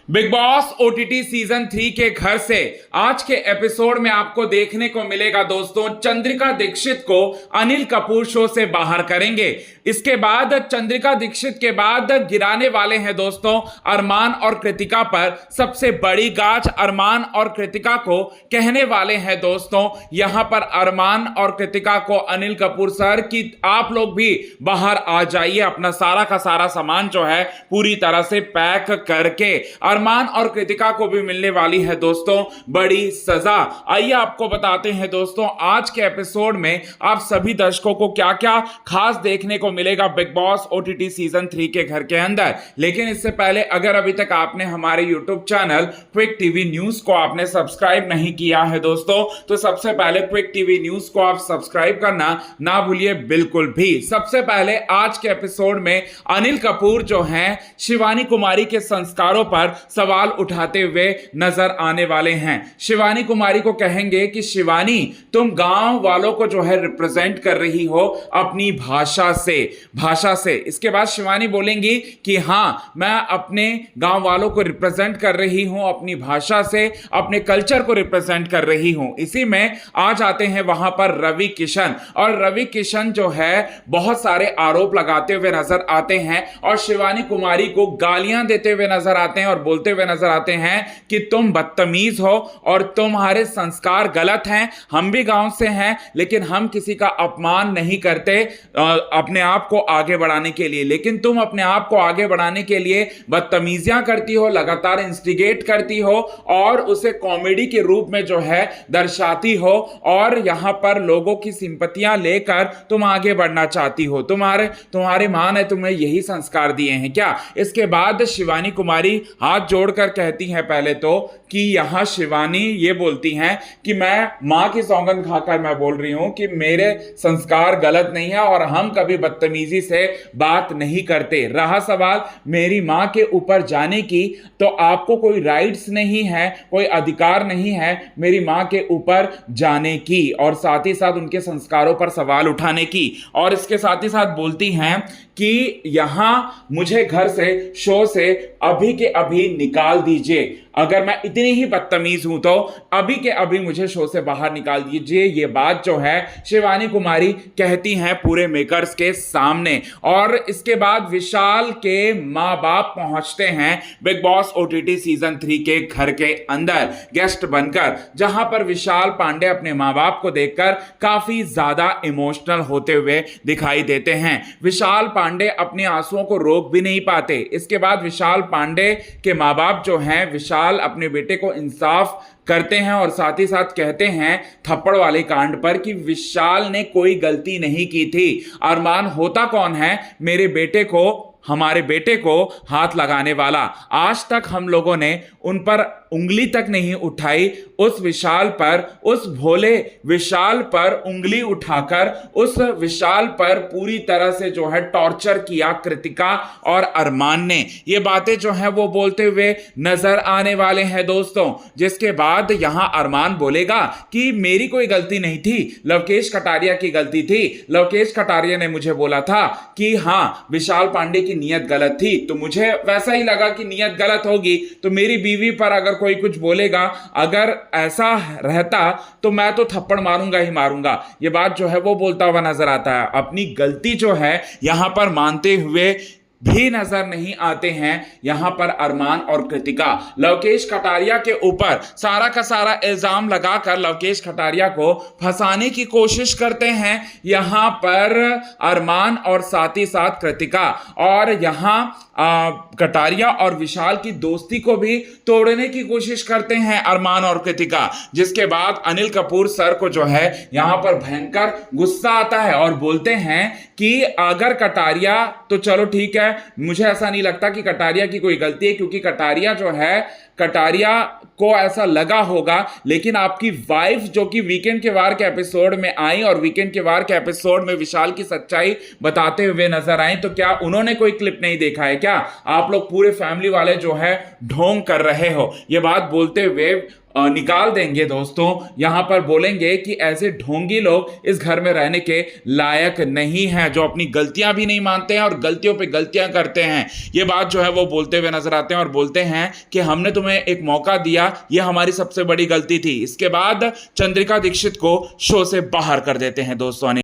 Big boss OTT season 3 के घर से आज के एपिसोड में आपको देखने को मिलेगा दोस्तों, चंद्रिका दीक्षित को अनिल कपूर शो से बाहर करेंगे। इसके बाद चंद्रिका दीक्षित के बाद गिराने वाले हैं दोस्तों अरमान और कृतिका पर सबसे बड़ी गाज। अरमान और कृतिका को कहने वाले हैं दोस्तों यहां पर अरमान और कृतिका को अनिल कपूर सर कि आप लोग भी बाहर आ जाइए, अपना सारा का सारा सामान जो है पूरी तरह से पैक करके। अरमान और कृतिका को भी मिलने वाली है दोस्तों बड़ी सजा। आइए आपको बताते हैं दोस्तों आज के एपिसोड में आप सभी दर्शकों को क्या क्या खास देखने को मिलेगा बिग बॉस ओटीटी सीजन 3 के घर के अंदर। लेकिन इससे पहले अगर अभी तक आपने हमारे YouTube channel quick TV news को आपने सब्सक्राइब नहीं किया है दोस्तों, तो सबसे पहले क्विक टीवी न्यूज को आप सब्सक्राइब करना ना भूलिए बिल्कुल भी। सबसे पहले आज के एपिसोड में अनिल कपूर जो हैं शिवानी कुमारी के संस्कारों पर सवाल उठाते हुए नजर आने वाले हैं। शिवानी कुमारी को कहेंगे कि शिवानी तुम गांव वालों को जो है रिप्रेजेंट कर रही हो अपनी भाषा से। इसके बाद शिवानी बोलेंगी कि हां मैं अपने गांव वालों को रिप्रेजेंट कर रही हूं अपनी भाषा से, अपने कल्चर को रिप्रेजेंट कर रही हूं। इसी में आ जाते हैं वहां पर रवि किशन, और रवि किशन जो है बहुत सारे आरोप लगाते हुए नजर आते हैं और शिवानी कुमारी को गालियां देते हुए नजर आते हैं और बोलते हुए नजर आते हैं कि तुम बदतमीज हो और तुम्हारे संस्कार गलत हैं। हम भी गांव से हैं लेकिन हम किसी का अपमान नहीं करते अपने आप को आगे बढ़ाने के लिए, लेकिन तुम अपने आप को आगे बढ़ाने के लिए बदतमीजियां करती हो, लगातार इंस्टिगेट करती हो और उसे कॉमेडी के रूप में जो है दर्शाती हो और यहां पर लोगों की सिंपतियां लेकर तुम आगे बढ़ना चाहती हो। तुम्हारे मां ने तुम्हें यही संस्कार दिए हैं क्या? इसके बाद शिवानी कुमारी हाथ जोड़कर कहती हैं पहले तो कि यहां शिवानी ये बोलती हैं कि मैं मां की सौगंध खाकर मैं बोल रही हूं कि मेरे संस्कार गलत नहीं है और हम कभी बदतमीजी से बात नहीं करते। रहा सवाल मेरी मां के ऊपर जाने की, तो आपको कोई राइट्स नहीं है, कोई अधिकार नहीं है मेरी मां के ऊपर जाने की और साथ ही साथ उनके संस्कारों पर सवाल उठाने की। और इसके साथ ही साथ बोलती हैं कि यहां मुझे घर से, शो से अभी के अभी निकाल दीजिए। अगर मैं इतनी ही बदतमीज हूं तो अभी के अभी मुझे शो से बाहर निकाल दीजिए। ये बात जो है शिवानी कुमारी कहती हैं पूरे मेकर्स के सामने। और इसके बाद विशाल के मां बाप पहुंचते हैं बिग बॉस ओटीटी सीजन 3 के घर के अंदर गेस्ट बनकर, जहां पर विशाल पांडे अपने मां बाप को देखकर काफी ज्यादा इमोशनल होते हुए दिखाई देते हैं। विशाल पांडे अपने आंसुओं को रोक भी नहीं पाते। इसके बाद विशाल पांडे के मां बाप जो हैं विशाल अपने बेटे को इंसाफ करते हैं और साथ ही साथ कहते हैं थप्पड़ वाले कांड पर कि विशाल ने कोई गलती नहीं की थी। अरमान होता कौन है मेरे बेटे को, हमारे बेटे को हाथ लगाने वाला? आज तक हम लोगों ने उन पर उंगली तक नहीं उठाई। उस विशाल पर, उस भोले विशाल पर उंगली उठाकर उस विशाल पर पूरी तरह से जो है टॉर्चर किया कृतिका और अरमान ने। ये बातें जो हैं वो बोलते हुए नजर आने वाले हैं दोस्तों। जिसके बाद यहां अरमान बोलेगा कि मेरी कोई गलती नहीं थी, लवकेश कटारिया की गलती थी। लवकेश कटारिया ने मुझे बोला था कि हां विशाल पांडे की नियत गलत थी, तो मुझे वैसा ही लगा कि नियत गलत होगी तो मेरी बीवी पर अगर कोई कुछ बोलेगा, अगर ऐसा रहता तो मैं तो थप्पड़ मारूंगा ही मारूंगा। ये बात जो है वो बोलता हुआ नजर आता है। अपनी गलती जो है यहां पर मानते हुए भी नजर नहीं आते हैं यहां पर अरमान और कृतिका। लवकेश कटारिया के ऊपर सारा का सारा इल्जाम लगाकर लवकेश कटारिया को फंसाने की कोशिश करते हैं यहां पर अरमान और साथ ही साथ कृतिका, और यहां कटारिया और विशाल की दोस्ती को भी तोड़ने की कोशिश करते हैं अरमान और कृतिका। जिसके बाद अनिल कपूर सर को जो है यहां पर भयंकर गुस्सा आता है और बोलते हैं कि अगर कटारिया, तो चलो ठीक है, मुझे ऐसा नहीं लगता कि कटारिया की कोई गलती है, क्योंकि कटारिया जो है, कटारिया को ऐसा लगा होगा, लेकिन आपकी वाइफ जो कि वीकेंड के वार के एपिसोड में आई और वीकेंड के वार के एपिसोड में विशाल की सच्चाई बताते हुए नजर आई, तो क्या उन्होंने कोई क्लिप नहीं देखा है क्या? आप लोग पूरे फैमिली वाले जो है ढोंग कर रहे हो। ये बात बोलते हुए निकाल देंगे दोस्तों। यहां पर बोलेंगे कि ऐसे ढोंगी लोग इस घर में रहने के लायक नहीं हैं, जो अपनी गलतियां भी नहीं मानते हैं और गलतियों पे गलतियां करते हैं। ये बात जो है वो बोलते हुए नजर आते हैं और बोलते हैं कि हमने तुम्हें एक मौका दिया, ये हमारी सबसे बड़ी गलती थी। इसके बाद चंद्रिका दीक्षित को शो से बाहर कर देते हैं दोस्तों।